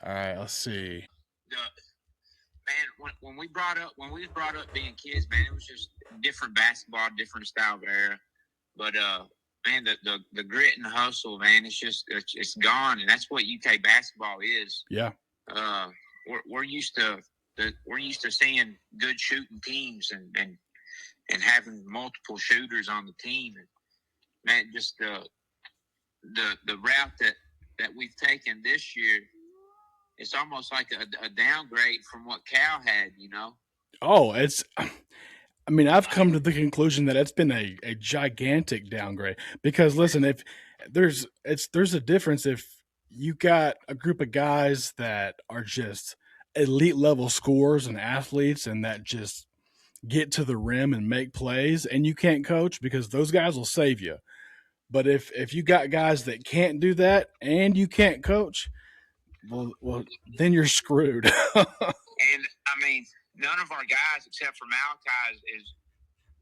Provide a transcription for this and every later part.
All right, let's see. Man, when we was brought up being kids, man, it was just different basketball, different style of era. But man, the grit and the hustle, man, it's gone, and that's what UK basketball is. Yeah. We're used to seeing good shooting teams and having multiple shooters on the team, and man, just the route that we've taken this year, it's almost like a downgrade from what Cal had, you know. Oh, I mean, I've come to the conclusion that it's been a gigantic downgrade because listen, if there's a difference if you got a group of guys that are just elite level scorers and athletes and that just get to the rim and make plays and you can't coach because those guys will save you. But if you got guys that can't do that and you can't coach, well then you're screwed. And I mean, none of our guys except for Malachi is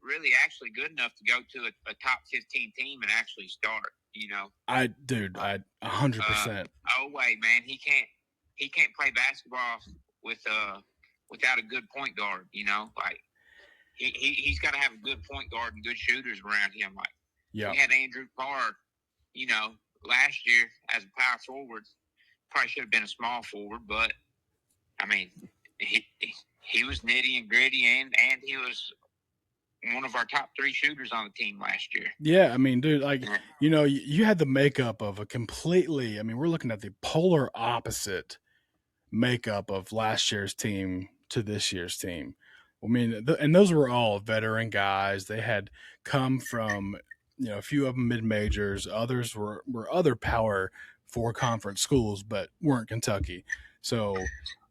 really actually good enough to go to a top 15 team and actually start. You know, I 100%. Oh wait, man, he can't play basketball without a good point guard. You know, like he's got to have a good point guard and good shooters around him. Like we had Andrew Carr, you know, last year as a power forward. Probably should have been a small forward, but I mean, he was nitty and gritty, and he was one of our top 3 shooters on the team last year. Yeah, I mean, dude, like, you know, you had the makeup of a completely, I mean, we're looking at the polar opposite makeup of last year's team to this year's team. I mean, and those were all veteran guys. They had come from, you know, a few of them mid-majors. Others were other Power 4 conference schools, but weren't Kentucky. So,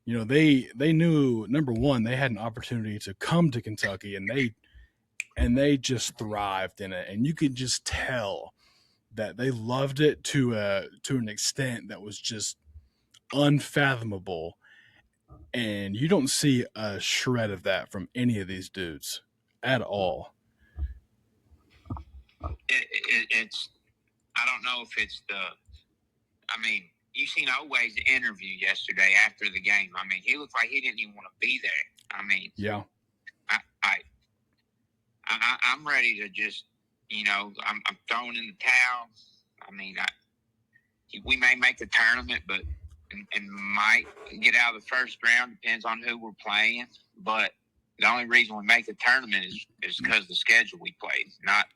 you know, they knew, number one, they had an opportunity to come to Kentucky, and they just thrived in it, and you could just tell that they loved it to an extent that was just unfathomable. And you don't see a shred of that from any of these dudes at all. It's I don't know if it's I mean, you seen Oway's interview yesterday after the game. I mean, he looked like he didn't even want to be there. I mean, yeah. I'm ready to just, you know, I'm throwing in the towel. I mean, we may make the tournament, but and might get out of the first round. Depends on who we're playing. But the only reason we make the tournament is because of the schedule we played, not.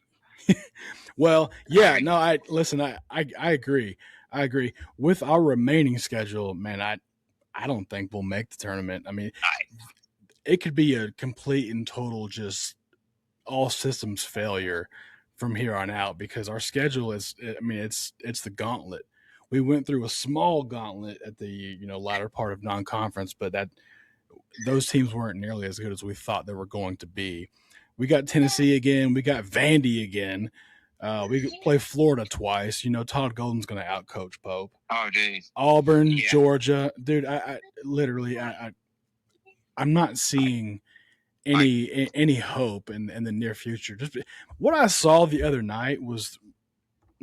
Well, yeah, no, I agree. I agree with our remaining schedule, man. I don't think we'll make the tournament. I mean, it could be a complete and total just all systems failure from here on out because our schedule is, I mean, it's the gauntlet. We went through a small gauntlet at the, you know, latter part of non-conference, but those teams weren't nearly as good as we thought they were going to be. We got Tennessee again. We got Vandy again. We play Florida twice. You know, Todd Golden's going to outcoach Pope. Oh, dude. Auburn, yeah. Georgia, dude. I literally, I'm not seeing any hope in the near future. Just what I saw the other night was,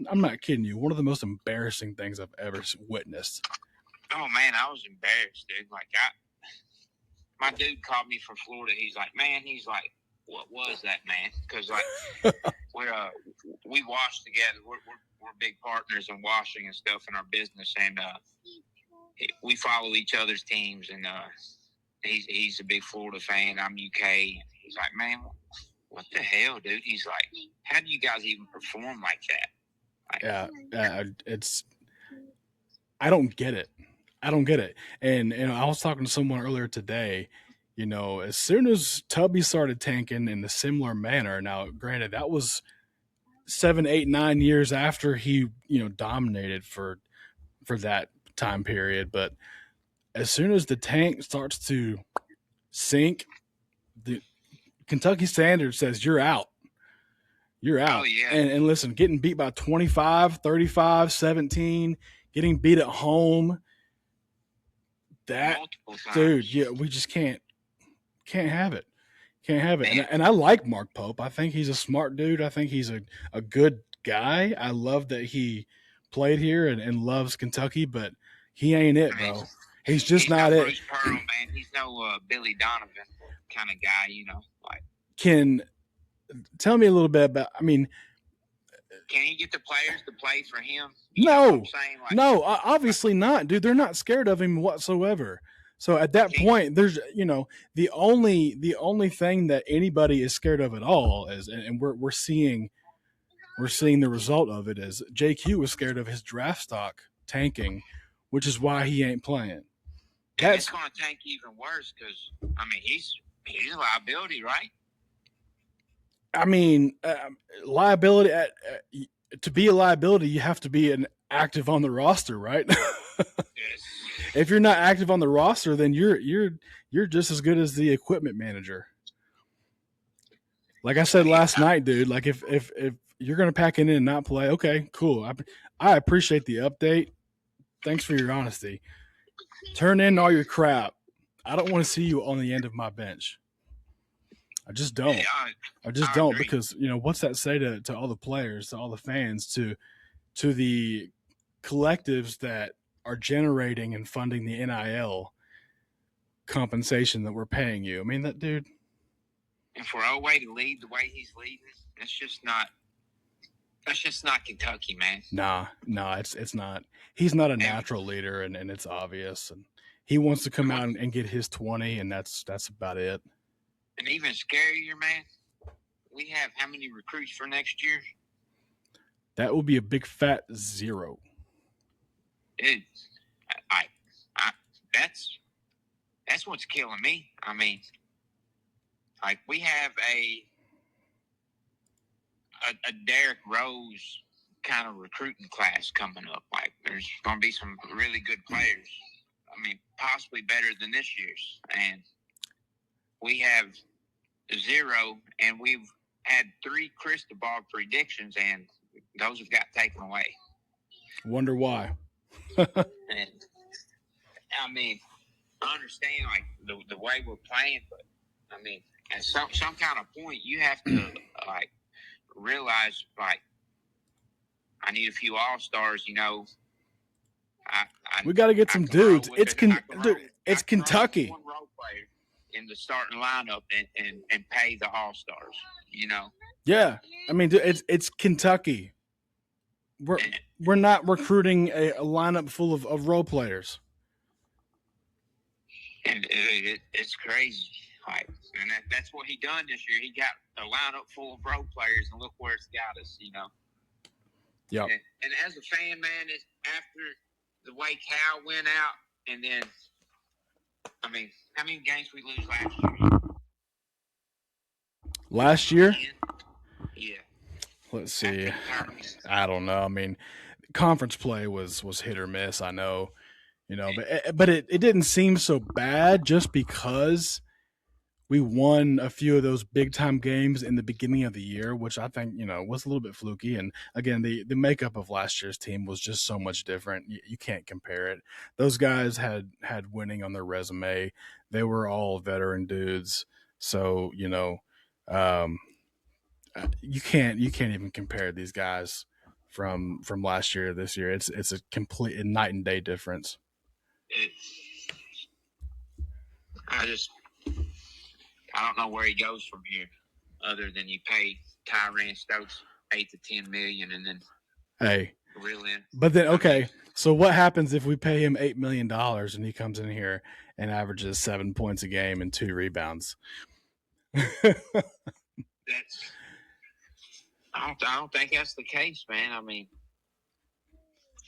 I'm not kidding you, one of the most embarrassing things I've ever witnessed. Oh man, I was embarrassed, dude. Like my dude called me from Florida. He's like, what was that, man? Because like we wash together. We're big partners in washing and stuff in our business, and we follow each other's teams. And he's a big Florida fan. I'm UK. He's like, man, what the hell, dude? He's like, how do you guys even perform like that? Yeah, it's. I don't get it. And I was talking to someone earlier today. You know, as soon as Tubby started tanking in a similar manner. Now, granted, that was 7, 8, 9 years after he, you know, dominated for that time period. But as soon as the tank starts to sink, the Kentucky standard says you're out. You're out. Oh, yeah. And listen, getting beat by 25, 35, 17, getting beat at home, that, dude, yeah, we just can't have it. Can't have it. And I like Mark Pope. I think he's a smart dude. I think he's a good guy. I love that he played here and loves Kentucky, but he ain't it, bro. He's just he's not no it. Bruce Pearl, man. He's no Billy Donovan kind of guy, Like, tell me a little bit about. I mean, can he get the players to play for him? No, obviously not, dude. They're not scared of him whatsoever. So at that point, there's the only thing that anybody is scared of at all is, and we're seeing the result of it is JQ was scared of his draft stock tanking, which is why he ain't playing. It's going to tank even worse because he's a liability, right? I mean, liability. To be a liability, you have to be an active on the roster, right? Yes. If you're not active on the roster, then you're just as good as the equipment manager. Like I said last night, dude. Like if you're gonna pack it in and not play, okay, cool. I appreciate the update. Thanks for your honesty. Turn in all your crap. I don't want to see you on the end of my bench. I just don't. I just don't agree. because what's that say to all the players, to all the fans, to the collectives that are generating and funding the NIL compensation that we're paying you. I mean, that dude. And for Elway to lead the way he's leading, that's just not Kentucky, man. Nah, it's not. He's not a natural leader, and it's obvious. And he wants to come out and get his 20, and that's about it. And even scarier, man, we have how many recruits for next year? That will be a big fat 0. That's what's killing me. I mean, like we have a Derrick Rose kind of recruiting class coming up. Like there's going to be some really good players. I mean, possibly better than this year's. And we have 0, and we've had 3 crystal ball predictions, and those have got taken away. Wonder why. And I mean, I understand like the way we're playing, but I mean, at some kind of point, you have to like realize like I need a few all-stars. We got to get some dudes. It's Kentucky. One role player in the starting lineup and pay the all-stars. Yeah, I mean, it's Kentucky. We're not recruiting a lineup full of role players. And it's crazy. Like, and that's what he done this year. He got a lineup full of role players, and look where it's got us. Yeah. And as a fan, man, it's after the way Cal went out, and then I mean, how many games we lose last year? Last year? Yeah. Let's see. I don't know. I mean, conference play was hit or miss. I know, but it didn't seem so bad just because we won a few of those big time games in the beginning of the year, which I think was a little bit fluky. And again, the makeup of last year's team was just so much different. You can't compare it. Those guys had winning on their resume. They were all veteran dudes, so you can't even compare these guys from last year to this year. It's a complete night and day difference. I don't know where he goes from here, other than you pay Tyran Stokes $8 to $10 million, and then reel in. But then okay, so what happens if we pay him $8 million and he comes in here and averages 7 points a game and 2 rebounds? I don't think that's the case, man. I mean,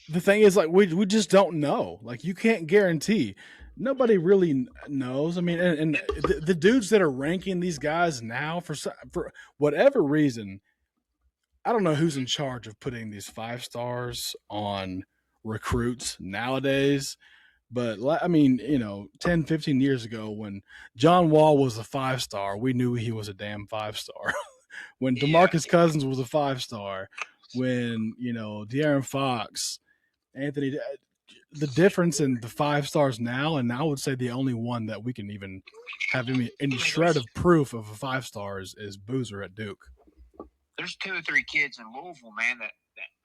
the thing is, like, we just don't know. Like, you can't guarantee. Nobody really knows. I mean, and the dudes that are ranking these guys now for whatever reason, I don't know who's in charge of putting these 5 stars on recruits nowadays. But I mean, 10, 15 years ago when John Wall was a 5-star, we knew he was a damn 5-star. When DeMarcus Cousins was a 5-star, when, De'Aaron Fox, Anthony, the difference in the 5 stars now, and I would say the only one that we can even have any shred of proof of a 5 stars is Boozer at Duke. There's 2 or 3 kids in Louisville, man, that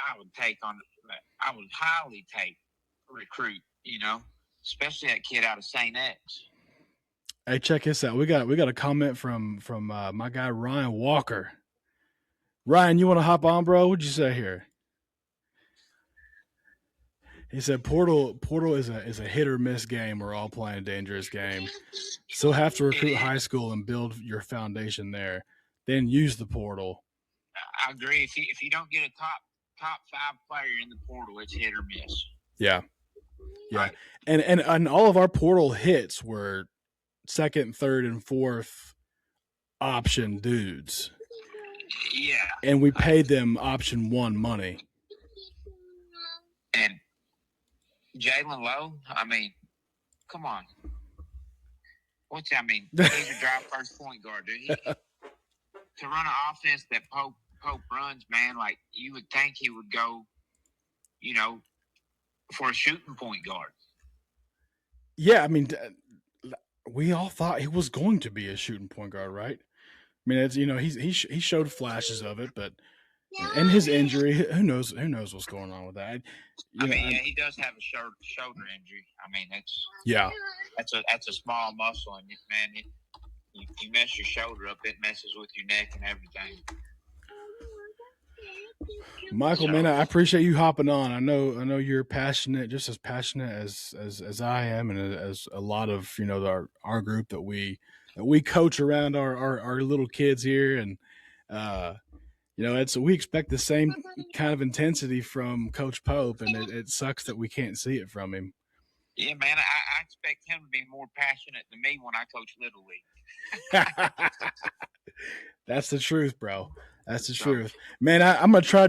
I would take on. That I would highly take recruit. especially that kid out of St. X. Hey, check this out. We got a comment from my guy Ryan Walker. Ryan, you want to hop on, bro? What'd you say here? He said Portal is a hit or miss game. We're all playing a dangerous game. Still have to recruit high school and build your foundation there. Then use the portal. I agree. If you don't get a top 5 player in the portal, it's hit or miss. Yeah. Right. And all of our portal hits were second, third, and fourth option dudes. Yeah. And we paid them option 1 money. And Jalen Lowe, I mean, come on. He's a drive first point guard, dude. To run an offense that Pope runs, man, like you would think he would go, for a shooting point guard. Yeah, I mean, we all thought he was going to be a shooting point guard, right? I mean, it's he showed flashes of it, but and his injury, who knows what's going on with that? He does have a shoulder injury. I mean, that's a small muscle, and man, you mess your shoulder up, it messes with your neck and everything. Michael, man, I appreciate you hopping on. I know you're passionate, just as passionate as I am, and as a lot of our group that we coach around our little kids here, and we expect the same kind of intensity from Coach Pope, and it sucks that we can't see it from him. Yeah, man, I expect him to be more passionate than me when I coach Little League. That's the truth, bro. That's the truth, man. I'm gonna try to do